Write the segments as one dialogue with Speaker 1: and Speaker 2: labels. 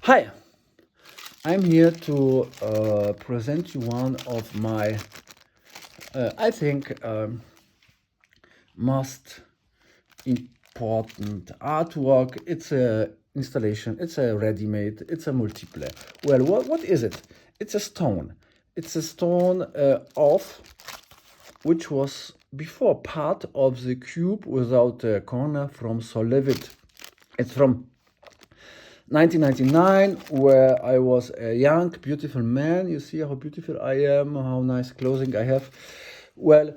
Speaker 1: Hi, I'm here to present you one of my, I think, most important artwork. It's a installation, it's a ready-made, it's a multiplayer. Well, what is it? It's a stone. It's a stone of which was before part of the cube without a corner from Lewitt. It's from 1999, where I was a young, beautiful man. You see how beautiful I am, how nice clothing I have. Well,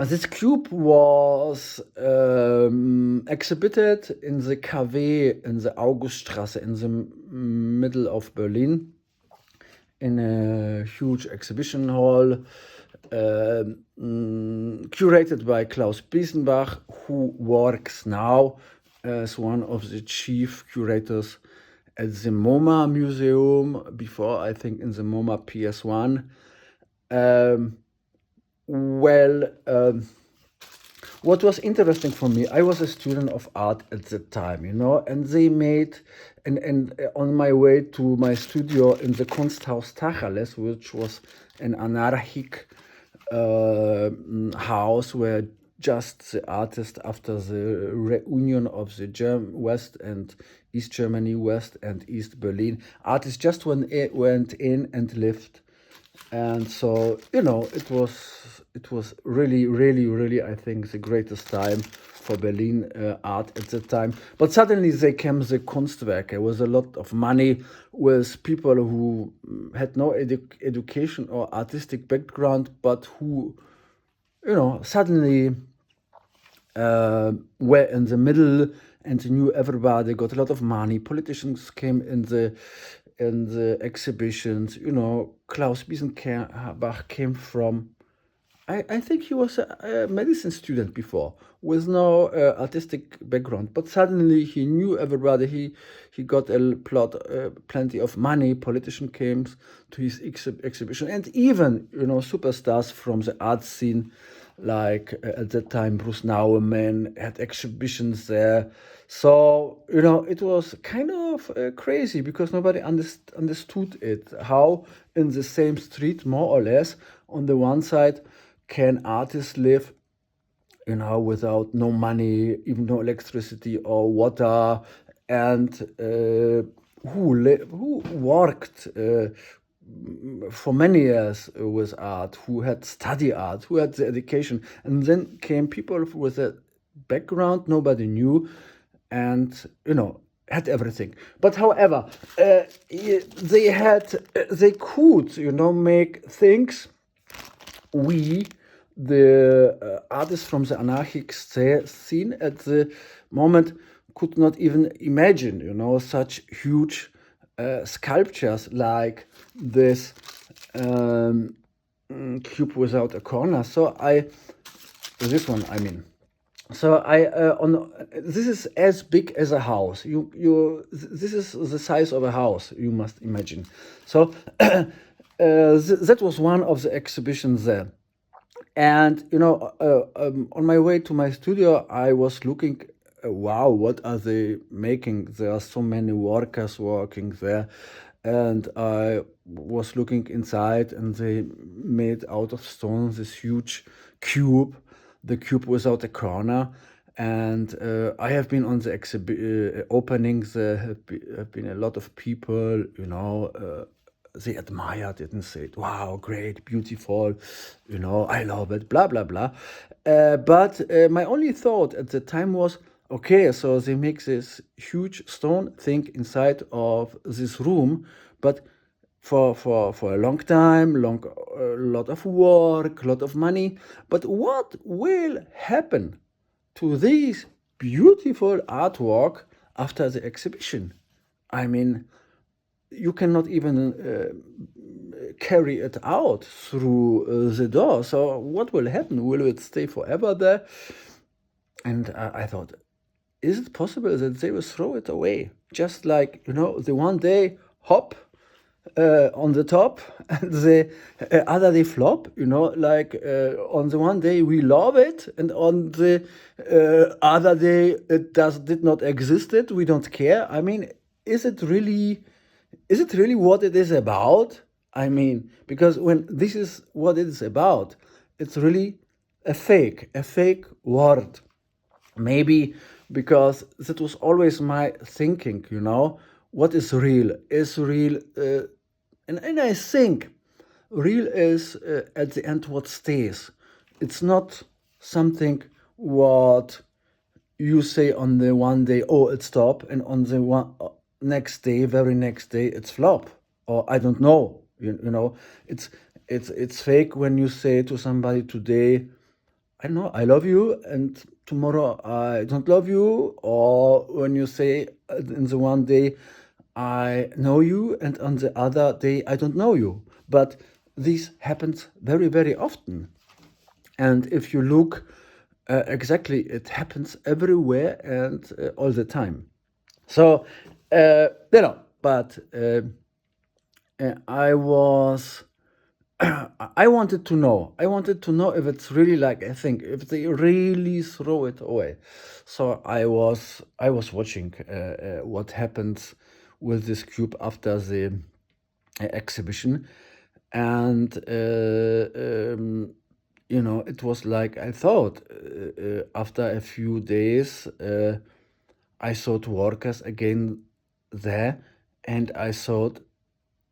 Speaker 1: this cube was exhibited in the KW in the Auguststrasse in the middle of Berlin in a huge exhibition hall curated by Klaus Biesenbach, who works now as one of the chief curators at the MoMA Museum, before I think in the MoMA PS1. What was interesting for me, I was a student of art at the time, and they made, and on my way to my studio in the Kunsthaus Tacheles, which was an anarchic house where just the artists, after the reunion of the West and East Germany, West and East Berlin, artists just went in and lived. And so, it was really, I think, the greatest time for Berlin art at the time. But suddenly there came the Kunstwerk. There was a lot of money with people who had no education or artistic background, but who, suddenly were in the middle and knew everybody, got a lot of money. Politicians came in the exhibitions. Klaus Biesenbach came from, I think he was a medicine student before, with no artistic background. But suddenly he knew everybody. He got plenty of money. Politician came to his exhibition, and even superstars from the art scene, like at that time Bruce Naumann had exhibitions there. So it was kind of crazy, because nobody understood it. How in the same street, more or less, on the one side, can artists live, without no money, even no electricity or water, and who worked for many years with art, who had studied art, who had the education, and then came people with a background nobody knew, and had everything. But however, they could make things the artists from the anarchic scene at the moment could not even imagine, such huge sculptures like this cube without a corner. This one, I mean. So this is as big as a house. This is the size of a house, you must imagine. So that was one of the exhibitions there. And on my way to my studio, I was looking, wow, what are they making? There are so many workers working there. And I was looking inside, and they made out of stone this huge cube, the cube without a corner. And I have been on the openings. There have been a lot of people, they admired it and said, wow, great, beautiful, I love it, blah, blah, blah. But my only thought at the time was, okay, so they make this huge stone thing inside of this room, but for a long time, lot of work, lot of money. But what will happen to these beautiful artwork after the exhibition? I mean, you cannot even carry it out through the door. So what will happen? Will it stay forever there? And I thought, is it possible that they will throw it away? Just like, the one day hop on the top, and the other day flop, like on the one day we love it, and on the other day it did not exist. We don't care. I mean, is it really is it really what it is about? I mean, because when this is what it is about, it's really a fake word. Maybe because that was always my thinking, what is real? Is real, and I think real is at the end what stays. It's not something what you say on the one day, oh, it's top, and on the next day, very next day, it's flop, or I don't know. It's it's fake when you say to somebody today, I don't know, I love you, and tomorrow I don't love you, or when you say in the one day, I know you, and on the other day, I don't know you. But this happens very, very often. And if you look exactly, it happens everywhere and all the time. So, but I was. I wanted to know. I wanted to know if it's really like I think, if they really throw it away. So I was watching what happens with this cube after the exhibition, and it was like I thought. After a few days, I saw workers again there, and I thought,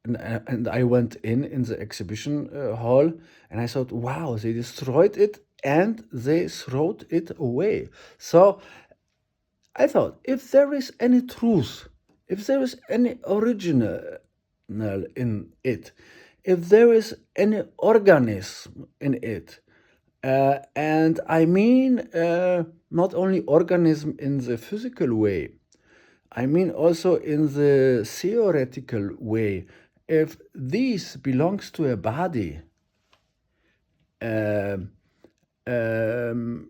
Speaker 1: and I went in the exhibition hall, and I thought, wow, they destroyed it and they threw it away. So I thought, if there is any truth, if there is any original in it, if there is any organism in it, and I mean not only organism in the physical way, I mean also in the theoretical way, if this belongs to a body, um, um,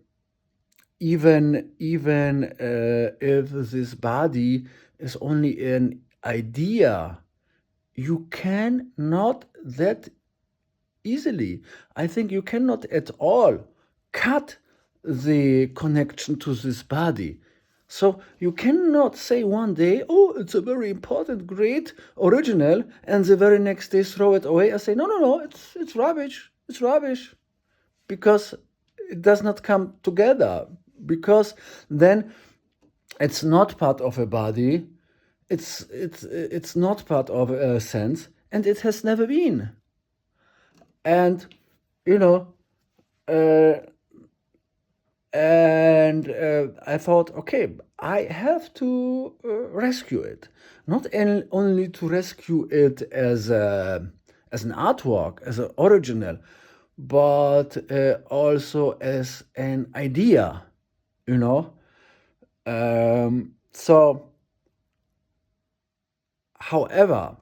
Speaker 1: even if this body is only an idea, you cannot that easily. I think you cannot at all cut the connection to this body. So you cannot say one day, oh, it's a very important, great, original, and the very next day throw it away and say, no, no, no, it's rubbish, it's rubbish, because it does not come together, because then it's not part of a body, it's not part of a sense, and it has never been. And you know, uh, I thought, okay, I have to rescue it, not only to rescue it as an artwork, as an original, but also as an idea, you know. So, however,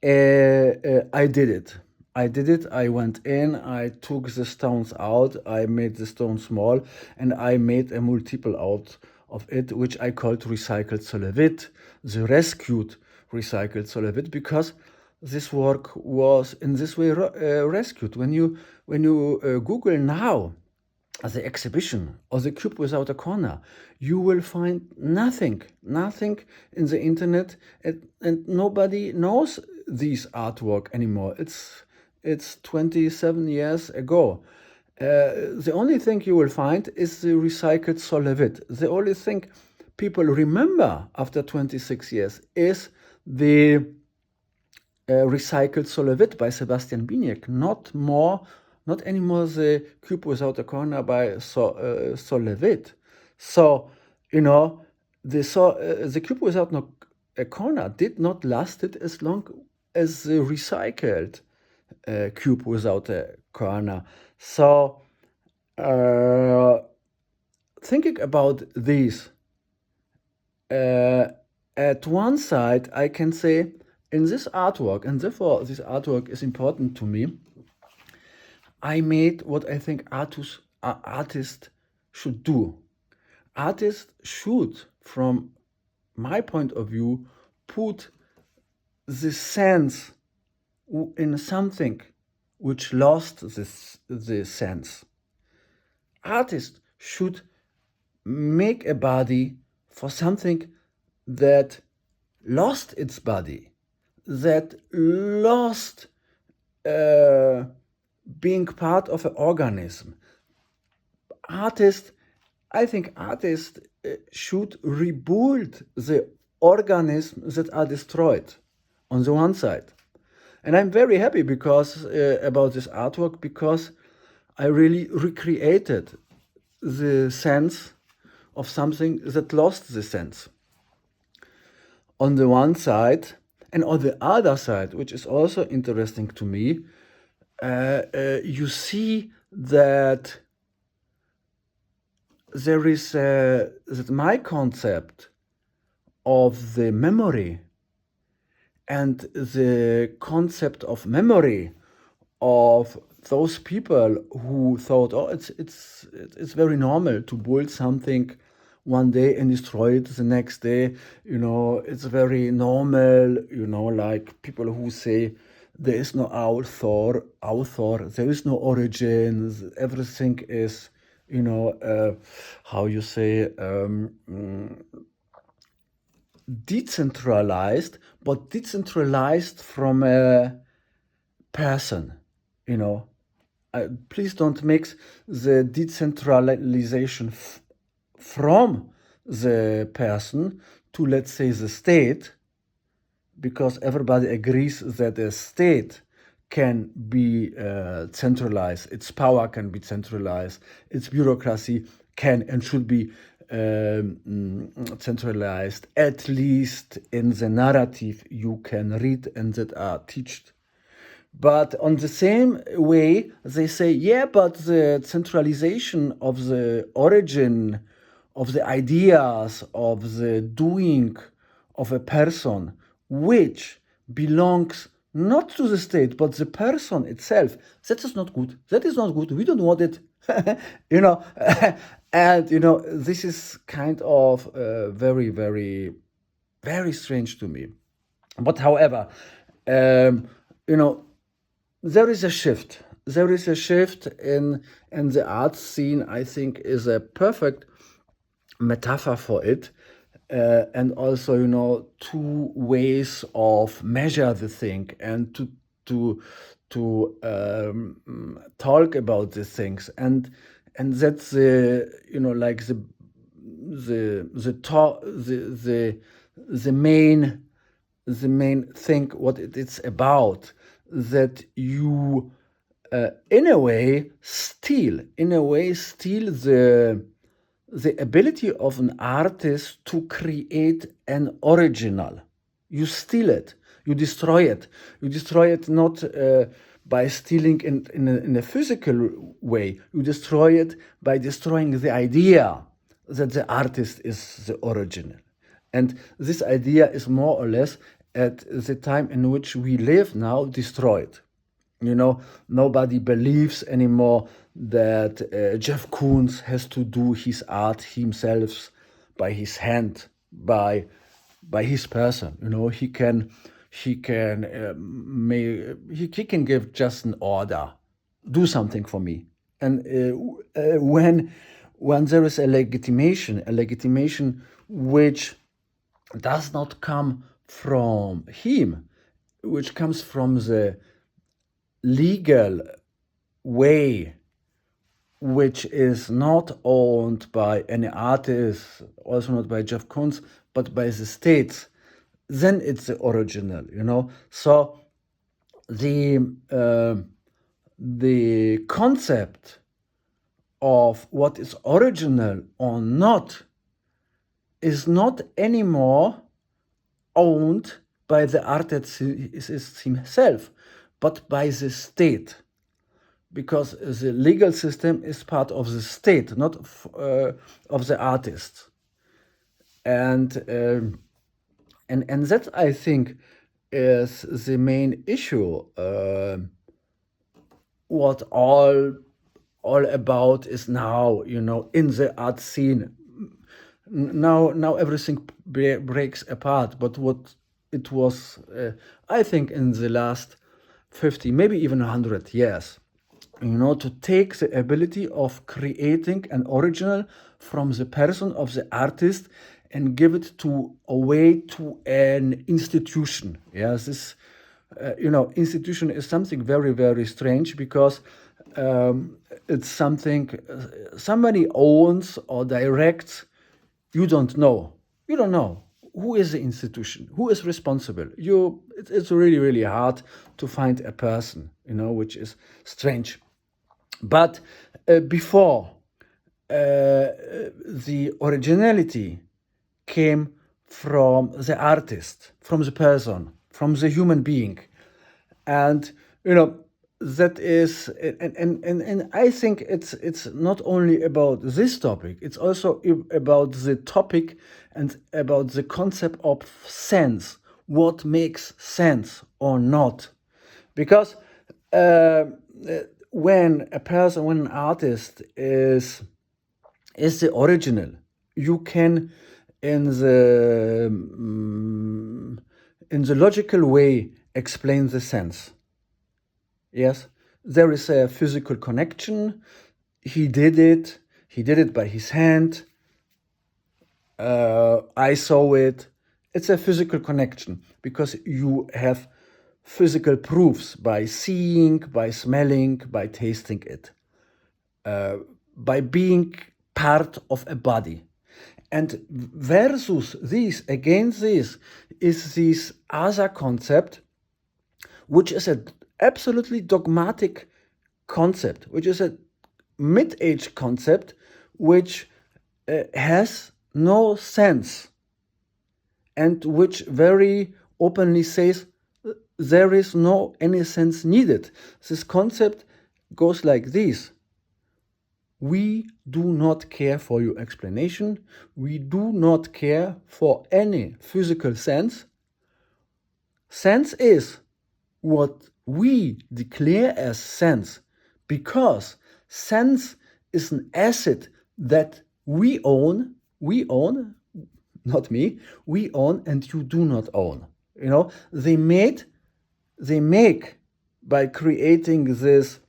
Speaker 1: I did it. I did it. I went in, I took the stones out, I made the stone small, and I made a multiple out of it, which I called recycled solevit, the rescued recycled solevit, because this work was in this way rescued. When you Google now the exhibition or the cube without a corner, you will find nothing in the internet, and nobody knows this artwork anymore. It's 27 years ago. The only thing you will find is the recycled solevit. The only thing people remember after 26 years is the recycled solevit by Sebastian Bieniek, not anymore the cube without a corner by Solevit. So, the cube without a corner did not last it as long as the recycled cube without a corner. So, thinking about these, at one side, I can say in this artwork, and therefore this artwork is important to me, I made what I think artists should do. Artists should, from my point of view, put the sense in something which lost the sense. Artists should make a body for something that lost its body. that lost being part of an organism. I think artists should rebuild the organisms that are destroyed on the one side. And I'm very happy because about this artwork, because I really recreated the sense of something that lost the sense on the one side. And on the other side, which is also interesting to me, you see that there is that my concept of the memory and the concept of memory of those people who thought, oh, it's very normal to build something one day and destroy it the next day. It's very normal. Like people who say there is no author, there is no origin. Everything is, how you say, decentralized, but decentralized from a person. Please don't mix the decentralization from the person to, let's say, the state, because everybody agrees that a state can be centralized, its power can be centralized, its bureaucracy can and should be centralized, at least in the narrative you can read and that are taught. But on the same way, they say, yeah, but the centralization of the origin of the ideas, of the doing of a person, which belongs not to the state, but the person itself, that is not good. That is not good. We don't want it. And, this is kind of very, very, very strange to me. But however, there is a shift. There is a shift in the art scene. I think is a perfect metaphor for it, and also two ways of measure the thing and to talk about these things, and that's the like the main thing what it's about, that you in a way steal the ability of an artist to create an original. You steal it, you destroy it. You destroy it not by stealing in a physical way. You destroy it by destroying the idea that the artist is the original. And this idea is more or less at the time in which we live now destroyed. Nobody believes anymore that Jeff Koons has to do his art himself by his hand, by his person. He can give just an order, do something for me. And when there is a legitimation which does not come from him, which comes from the legal way, which is not owned by any artist, also not by Jeff Koons, but by the states, then it's the original, So the concept of what is original or not is not anymore owned by the artist himself, but by the state, because the legal system is part of the state, not of the artist. And that, I think, is the main issue. What all about is now, in the art scene. Now everything breaks apart. But what it was, I think, in the last 50, maybe even 100 years, to take the ability of creating an original from the person of the artist and give it away to an institution. Yes, this institution is something very, very strange, because it's something somebody owns or directs. You don't know. You don't know who is the institution, who is responsible. It's really, really hard to find a person, which is strange. But before, the originality came from the artist, from the person, from the human being. And that is, and I think it's not only about this topic, it's also about the topic and about the concept of sense, what makes sense or not. Because when an artist is the original, you can, in the logical way, explain the sense. Yes, there is a physical connection. He did it by his hand. I saw it. It's a physical connection, because you have physical proofs by seeing, by smelling, by tasting it, by being part of a body. And versus this, against this, is this other concept, which is an absolutely dogmatic concept, which is a mid-age concept, which has no sense, and which very openly says there is no any sense needed. This concept goes like this: we do not care for your explanation. We do not care for any physical sense. Sense is what we declare as sense, because sense is an asset that we own, not me, we own, and you do not own. They make by creating this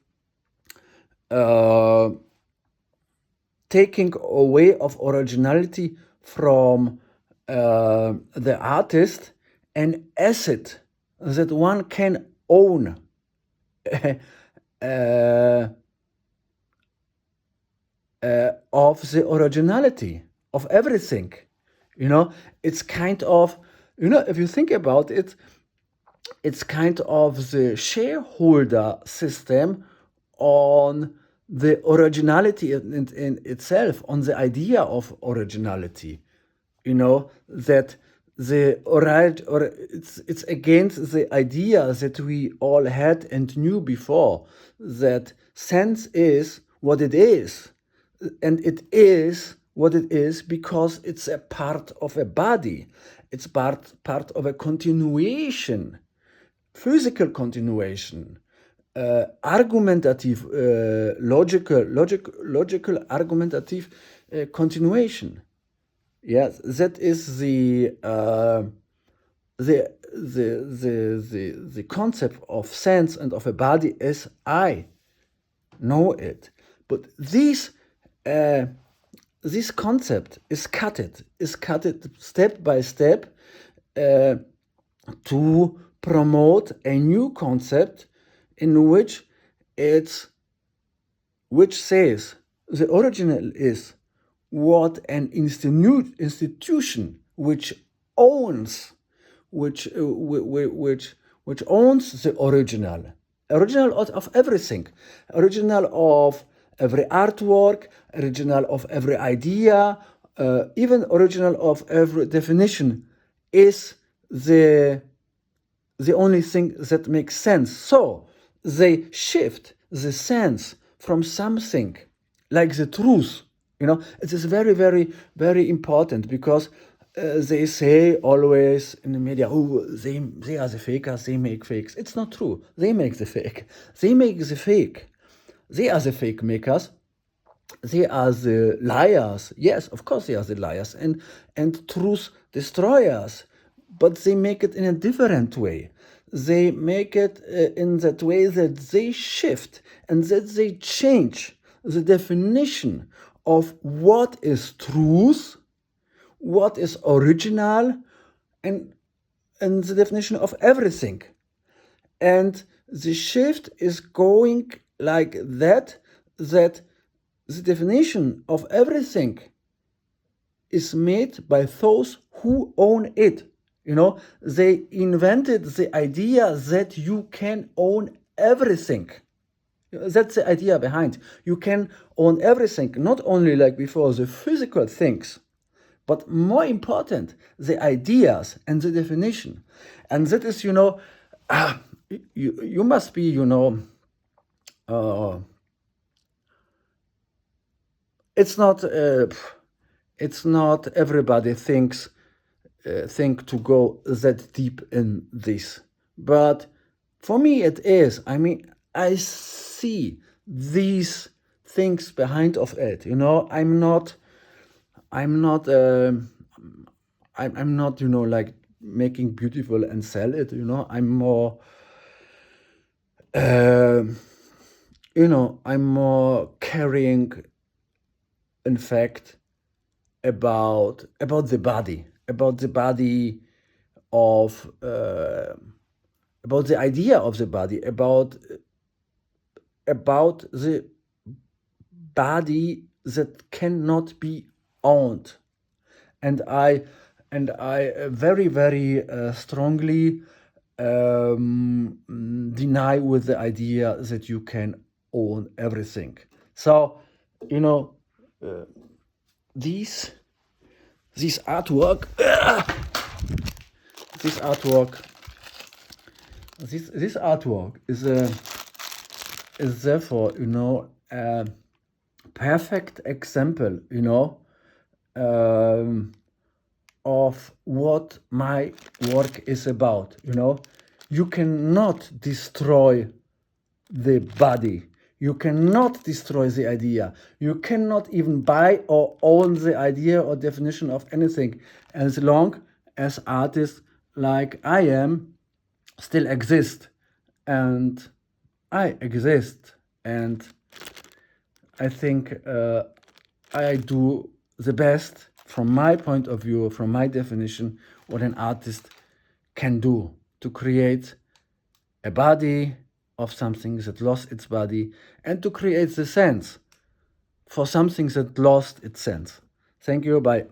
Speaker 1: taking away of originality from the artist, an asset that one can own of the originality of everything. It's kind of, if you think about it, it's kind of the shareholder system on the originality in itself, on the idea of originality. That it's against the idea that we all had and knew before, that sense is what it is, and it is what it is because it's a part of a body. It's part of a continuation, physical continuation, argumentative, logical argumentative continuation. Yes, that is the concept of sense and of a body as I know it. But this concept is cut step by step to promote a new concept in which says the original is what an institution which owns the original of everything, original of every artwork, original of every idea, even original of every definition, is the only thing that makes sense. So they shift the sense from something like the truth. It is very, very, very important, because they say always in the media, they are the fakers, they make fakes. It's not true. They make the fake. They make the fake. They are the fake makers. They are the liars. Yes, of course they are the liars and truth destroyers. But they make it in a different way. They make it in that way that they shift and that they change the definition of what is truth, what is original and the definition of everything. And the shift is going like that the definition of everything is made by those who own it. They invented the idea that you can own everything. That's the idea behind. You can own everything, not only like before the physical things, but more important, the ideas and the definition. And that is, you must be, it's not everybody think to go that deep in this. But for me it is. I mean, I see these things behind of it. I'm not like making beautiful and sell it. I'm more I'm more caring, in fact, about the body of about the idea of the body, about the body that cannot be owned. And I very, very strongly deny with the idea that you can own everything. So, this artwork, this artwork is therefore, a perfect example, of what my work is about. You cannot destroy the body. You cannot destroy the idea. You cannot even buy or own the idea or definition of anything, as long as artists like I am still exist. And I exist. And I think I do the best, from my point of view, from my definition, what an artist can do to create a body of something that lost its body, and to create the sense for something that lost its sense. Thank you. Bye.